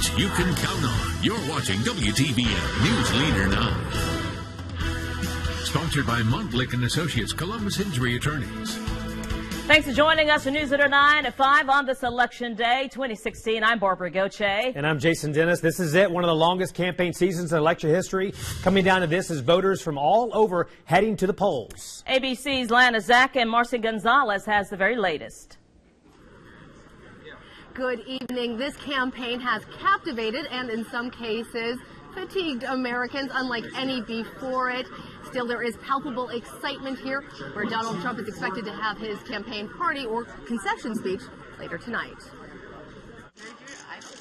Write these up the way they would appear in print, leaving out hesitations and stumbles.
coverage you can count on. You're watching WTVM News Leader 9. Sponsored by Montlick & Associates, Columbus Injury Attorneys. Thanks for joining us for News Leader 9 at 5 on this Election Day 2016. I'm Barbara Goche. And I'm Jason Dennis. This is it, one of the longest campaign seasons in election history. Coming down to this is voters from all over heading to the polls. ABC's Lana Zach and Marcy Gonzalez has the very latest. Good evening. This campaign has captivated and in some cases fatigued Americans unlike any before it. Still, there is palpable excitement here where Donald Trump is expected to have his campaign party or concession speech later tonight.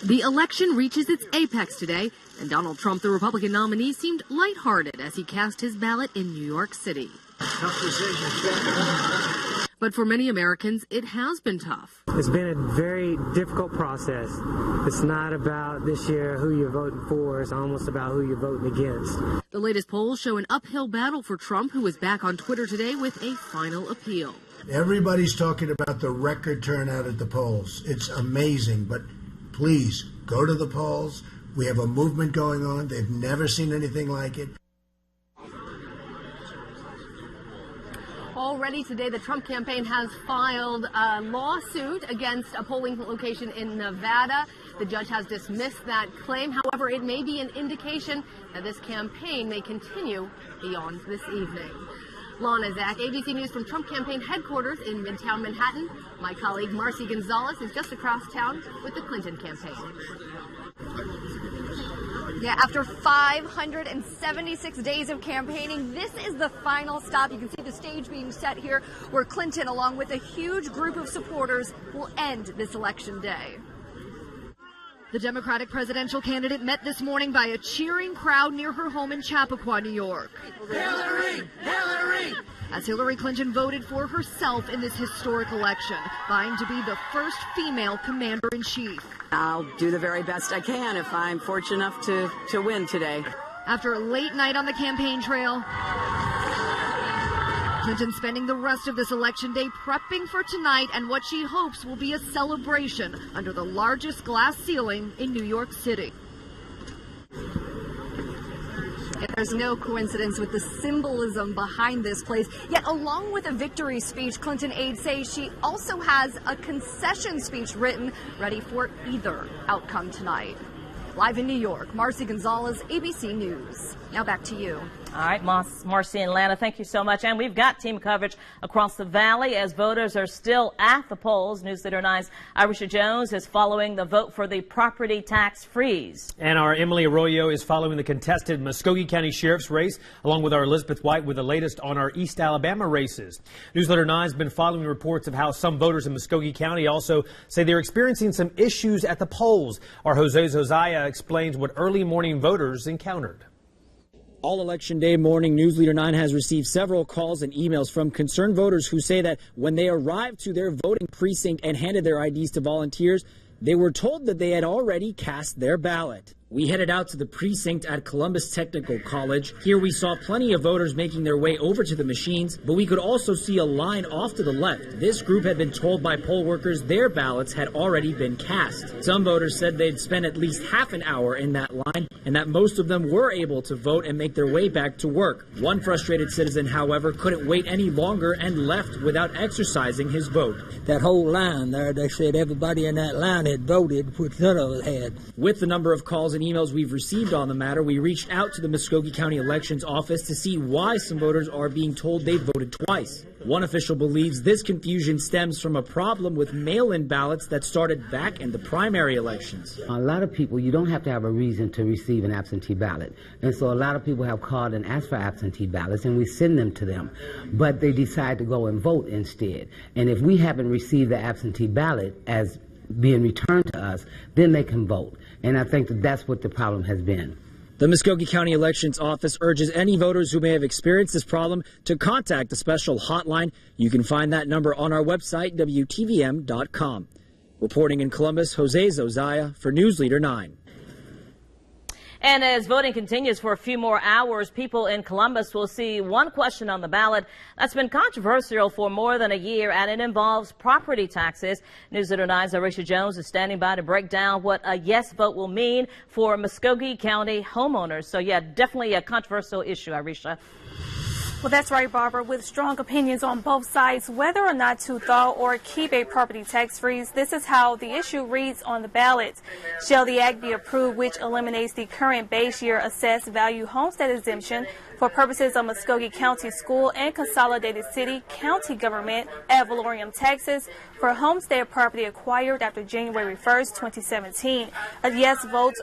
The election reaches its apex today, and Donald Trump, the Republican nominee, seemed lighthearted as he cast his ballot in New York City. Tough decision. But for many Americans, it has been tough. It's been a very difficult process. It's not about this year who you're voting for. It's almost about who you're voting against. The latest polls show an uphill battle for Trump, who is back on Twitter today with a final appeal. Everybody's talking about the record turnout at the polls. It's amazing, but please go to the polls. We have a movement going on. They've never seen anything like it. Already today, the Trump campaign has filed a lawsuit against a polling location in Nevada. The judge has dismissed that claim. However, it may be an indication that this campaign may continue beyond this evening. Lana Zach, ABC News from Trump campaign headquarters in Midtown Manhattan. My colleague Marcy Gonzalez is just across town with the Clinton campaign. Yeah, after 576 days of campaigning, this is the final stop. You can see the stage being set here where Clinton, along with a huge group of supporters, will end this election day. The Democratic presidential candidate met this morning by a cheering crowd near her home in Chappaqua, New York. Hillary! Hillary! As Hillary Clinton voted for herself in this historic election, vying to be the first female commander-in-chief. I'll do the very best I can if I'm fortunate enough to win today. After a late night on the campaign trail, Clinton spending the rest of this election day prepping for tonight and what she hopes will be a celebration under the largest glass ceiling in New York City. There's no coincidence with the symbolism behind this place. Yet, along with a victory speech, Clinton aides say she also has a concession speech written, ready for either outcome tonight. Live in New York, Marcy Gonzalez, ABC News. Now back to you. All right, Marcy and Lana, thank you so much. And we've got team coverage across the valley as voters are still at the polls. News Leader 9's Irisha Jones is following the vote for the property tax freeze. And our Emily Arroyo is following the contested Muskogee County Sheriff's race, along with our Elizabeth White with the latest on our East Alabama races. News Leader 9 has been following reports of how some voters in Muskogee County also say they're experiencing some issues at the polls. Our Jose Zozaya explains what early morning voters encountered. All election day morning, News Leader 9 has received several calls and emails from concerned voters who say that when they arrived to their voting precinct and handed their IDs to volunteers, they were told that they had already cast their ballot. We headed out to the precinct at Columbus Technical College. Here we saw plenty of voters making their way over to the machines, but we could also see a line off to the left. This group had been told by poll workers their ballots had already been cast. Some voters said they'd spent at least half an hour in that line and that most of them were able to vote and make their way back to work. One frustrated citizen, however, couldn't wait any longer and left without exercising his vote. That whole line there, they said everybody in that line had voted, which none of us had. With the number of calls and emails we've received on the matter, we reached out to the Muskogee County Elections Office to see why some voters are being told they voted twice. One official believes this confusion stems from a problem with mail-in ballots that started back in the primary elections. A lot of people, you don't have to have a reason to receive an absentee ballot. And so a lot of people have called and asked for absentee ballots, and we send them to them. But they decide to go and vote instead. And if we haven't received the absentee ballot as being returned to us, then they can vote. And I think that that's what the problem has been. The Muskogee County Elections Office urges any voters who may have experienced this problem to contact the special hotline. You can find that number on our website, WTVM.com. Reporting in Columbus, Jose Zozaya for News Leader 9. And as voting continues for a few more hours, people in Columbus will see one question on the ballot that's been controversial for more than a year, and it involves property taxes. News Leader 9's Arisha Jones is standing by to break down what a yes vote will mean for Muskogee County homeowners. So, yeah, definitely a controversial issue, Arisha. Well, that's right, Barbara. With strong opinions on both sides whether or not to thaw or keep a property tax freeze, this is how the issue reads on the ballot. Shall the act be approved, which eliminates the current base year assessed value homestead exemption for purposes of Muskogee County school and consolidated city-county government ad valorem taxes for homestead property acquired after January 1st, 2017? A yes vote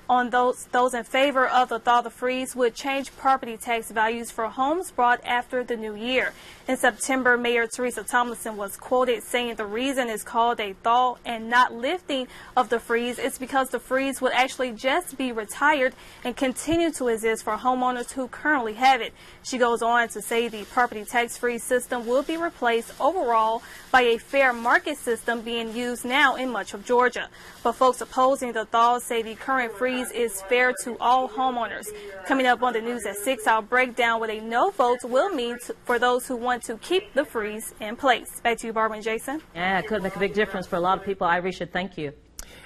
on those in favor of the thaw the freeze would change property tax values for homes bought after the new year. In September, Mayor Teresa Tomlinson was quoted saying the reason is called a thaw and not lifting of the freeze is because the freeze would actually just be retired and continue to exist for homeowners who currently have it. She goes on to say the property tax freeze system will be replaced overall by a fair market system being used now in much of Georgia. But folks opposing the thaw say the current freeze is fair to all homeowners. Coming up on the news at 6, I'll break down what a no vote will mean for those who want to keep the freeze in place. Back to you, Barbara and Jason. Yeah, it could make a big difference for a lot of people. Arisha, thank you.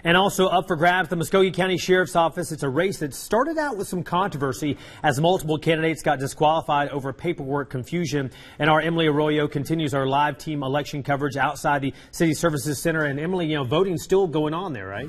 And also up for grabs, the Muskogee County Sheriff's Office. It's a race that started out with some controversy as multiple candidates got disqualified over paperwork confusion. And our Emily Arroyo continues our live team election coverage outside the City Services Center. And Emily, voting's still going on there, right?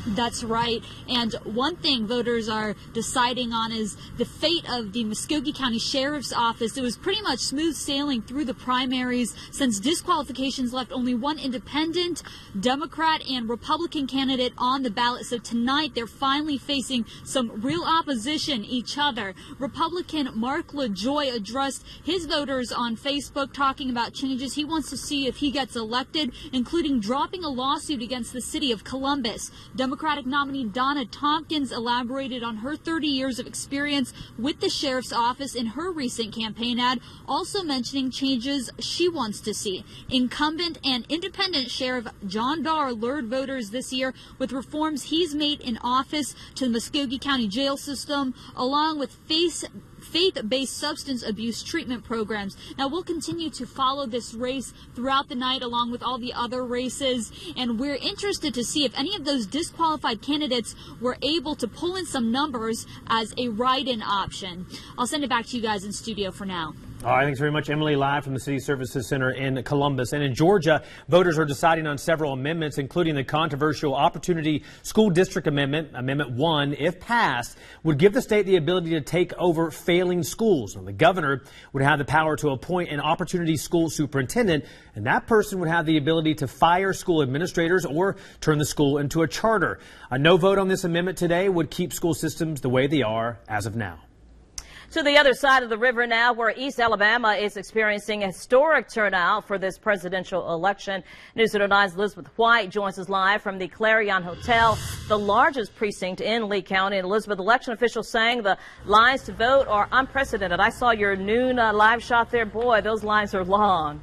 That's right. And one thing voters are deciding on is the fate of the Muskogee County Sheriff's Office. It was pretty much smooth sailing through the primaries since disqualifications left only one independent, Democrat, and Republican candidate on the ballot. So tonight they're finally facing some real opposition each other. Republican Mark LaJoy addressed his voters on Facebook talking about changes he wants to see if he gets elected, including dropping a lawsuit against the city of Columbus. Democratic nominee Donna Tompkins elaborated on her 30 years of experience with the sheriff's office in her recent campaign ad, also mentioning changes she wants to see. Incumbent and independent Sheriff John Darr lured voters this year with reforms he's made in office to the Muskogee County jail system, along with faith-based substance abuse treatment programs. Now, we'll continue to follow this race throughout the night along with all the other races, and we're interested to see if any of those disqualified candidates were able to pull in some numbers as a write-in option. I'll send it back to you guys in studio for now. All right, thanks very much, Emily, live from the City Services Center in Columbus. And in Georgia, voters are deciding on several amendments, including the controversial Opportunity School District Amendment. Amendment 1, if passed, would give the state the ability to take over failing schools. And the governor would have the power to appoint an Opportunity School Superintendent, and that person would have the ability to fire school administrators or turn the school into a charter. A no vote on this amendment today would keep school systems the way they are as of now. To the other side of the river now, where East Alabama is experiencing a historic turnout for this presidential election. News 9's Elizabeth White joins us live from the Clarion Hotel, the largest precinct in Lee County. And Elizabeth, election officials saying the lines to vote are unprecedented. I saw your noon live shot there. Boy, those lines are long.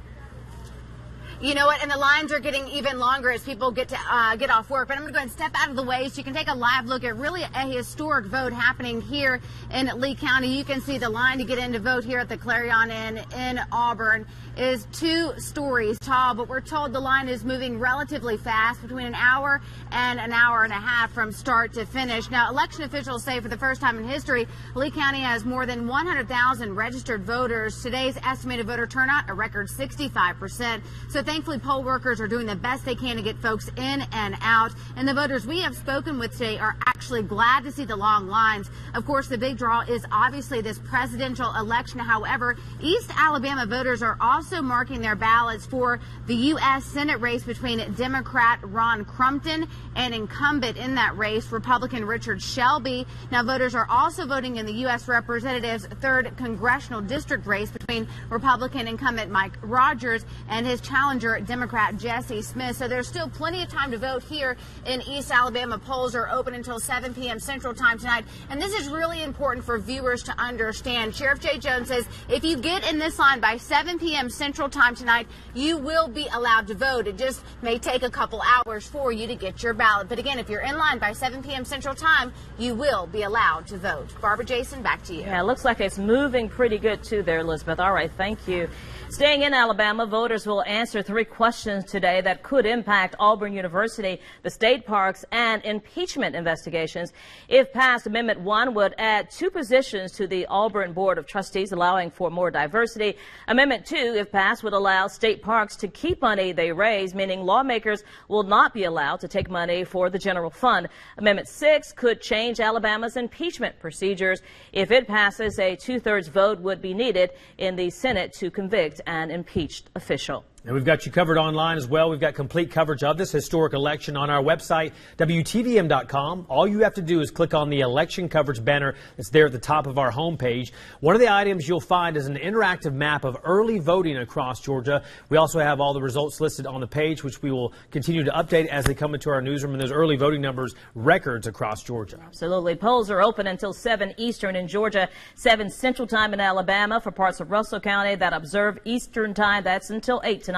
You know what? And the lines are getting even longer as people get off work. But I'm going to go ahead and step out of the way so you can take a live look at really a historic vote happening here in Lee County. You can see the line to get in to vote here at the Clarion Inn in Auburn is 2 stories tall, but we're told the line is moving relatively fast, between an hour and an hour and a half from start to finish. Now, election officials say for the first time in history, Lee County has more than 100,000 registered voters. Today's estimated voter turnout, a record 65%. So thankfully, poll workers are doing the best they can to get folks in and out. And the voters we have spoken with today are actually glad to see the long lines. Of course, the big draw is obviously this presidential election. However, East Alabama voters are also marking their ballots for the U.S. Senate race between Democrat Ron Crumpton and incumbent in that race, Republican Richard Shelby. Now, voters are also voting in the U.S. Representative's 3rd Congressional District race between Republican incumbent Mike Rogers and his challenger challenger Democrat Jesse Smith. So there's still plenty of time to vote here in East Alabama. Polls are open until 7 p.m. Central Time tonight. And this is really important for viewers to understand. Sheriff Jay Jones says if you get in this line by 7 p.m. Central Time tonight, you will be allowed to vote. It just may take a couple hours for you to get your ballot. But again, if you're in line by 7 p.m. Central Time, you will be allowed to vote. Barbara, Jason, back to you. Yeah, it looks like it's moving pretty good too there, Elizabeth. All right, thank you. Staying in Alabama, voters will answer 3 questions today that could impact Auburn University, the state parks, and impeachment investigations. If passed, Amendment 1 would add 2 positions to the Auburn Board of Trustees, allowing for more diversity. Amendment 2, if passed, would allow state parks to keep money they raise, meaning lawmakers will not be allowed to take money for the general fund. Amendment 6 could change Alabama's impeachment procedures. If it passes, a 2/3 vote would be needed in the Senate to convict an impeached official. And we've got you covered online as well. We've got complete coverage of this historic election on our website, WTVM.com. All you have to do is click on the election coverage banner that's there at the top of our homepage. One of the items you'll find is an interactive map of early voting across Georgia. We also have all the results listed on the page, which we will continue to update as they come into our newsroom. And those early voting numbers, records across Georgia. Absolutely. Polls are open until 7 Eastern in Georgia, 7 Central Time in Alabama. For parts of Russell County that observe Eastern Time, that's until 8 tonight.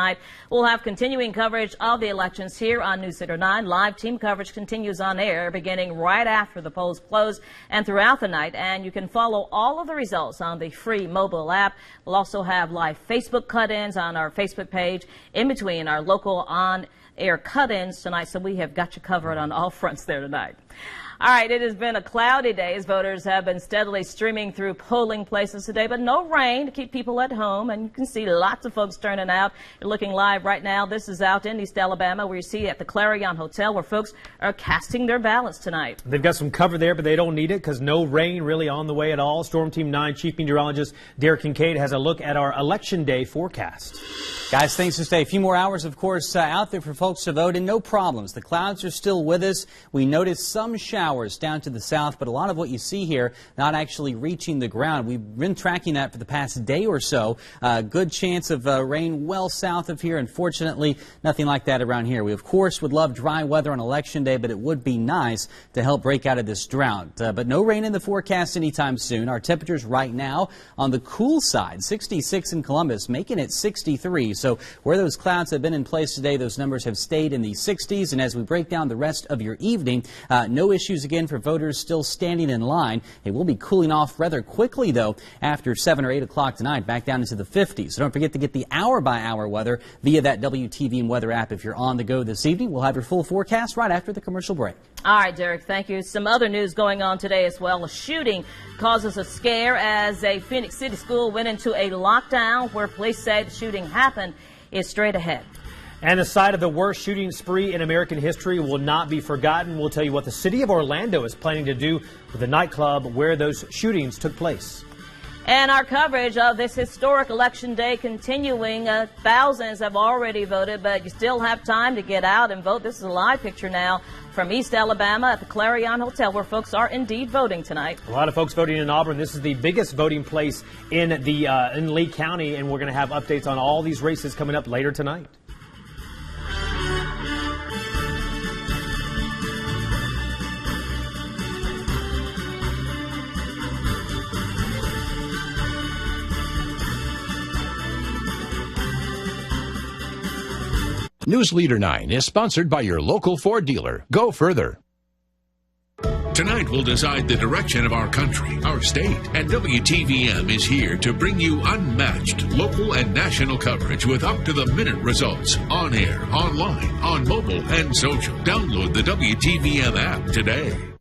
We'll have continuing coverage of the elections here on News Leader 9. Live team coverage continues on air beginning right after the polls close and throughout the night. And you can follow all of the results on the free mobile app. We'll also have live Facebook cut-ins on our Facebook page in between our local on-air cut-ins tonight. So we have got you covered on all fronts there tonight. All right, it has been a cloudy day as voters have been steadily streaming through polling places today, but no rain to keep people at home. And you can see lots of folks turning out. You're looking live right now. This is out in East Alabama, where you see at the Clarion Hotel, where folks are casting their ballots tonight. They've got some cover there, but they don't need it because no rain really on the way at all. Storm Team 9 Chief Meteorologist Derek Kincaid has a look at our Election Day forecast. Guys, thanks for staying. A few more hours, of course, out there for folks to vote, and no problems. The clouds are still with us. We noticed some showers down to the south, but a lot of what you see here not actually reaching the ground. We've been tracking that for the past day or so. Good chance of rain well south of here. Unfortunately, nothing like that around here. We, of course, would love dry weather on Election Day, but it would be nice to help break out of this drought. But no rain in the forecast anytime soon. Our temperatures right now on the cool side, 66 in Columbus, making it 63. So where those clouds have been in place today, those numbers have stayed in the 60s. And as we break down the rest of your evening, no issues again for voters still standing in line. It will be cooling off rather quickly, though, after 7 or 8 o'clock tonight, back down into the 50s. So don't forget to get the hour-by-hour weather via that WTVM weather app if you're on the go this evening. We'll have your full forecast right after the commercial break. All right, Derek, thank you. Some other news going on today as well. A shooting causes a scare as a Phoenix City school went into a lockdown where police say the shooting happened is straight ahead. And the site of the worst shooting spree in American history will not be forgotten. We'll tell you what the city of Orlando is planning to do with the nightclub where those shootings took place. And our coverage of this historic election day continuing. Thousands have already voted, but you still have time to get out and vote. This is a live picture now from East Alabama at the Clarion Hotel, where folks are indeed voting tonight. A lot of folks voting in Auburn. This is the biggest voting place in Lee County, and we're going to have updates on all these races coming up later tonight. News Leader 9 is sponsored by your local Ford dealer. Go further. Tonight we'll decide the direction of our country, our state, and WTVM is here to bring you unmatched local and national coverage with up-to-the-minute results on air, online, on mobile, and social. Download the WTVM app today.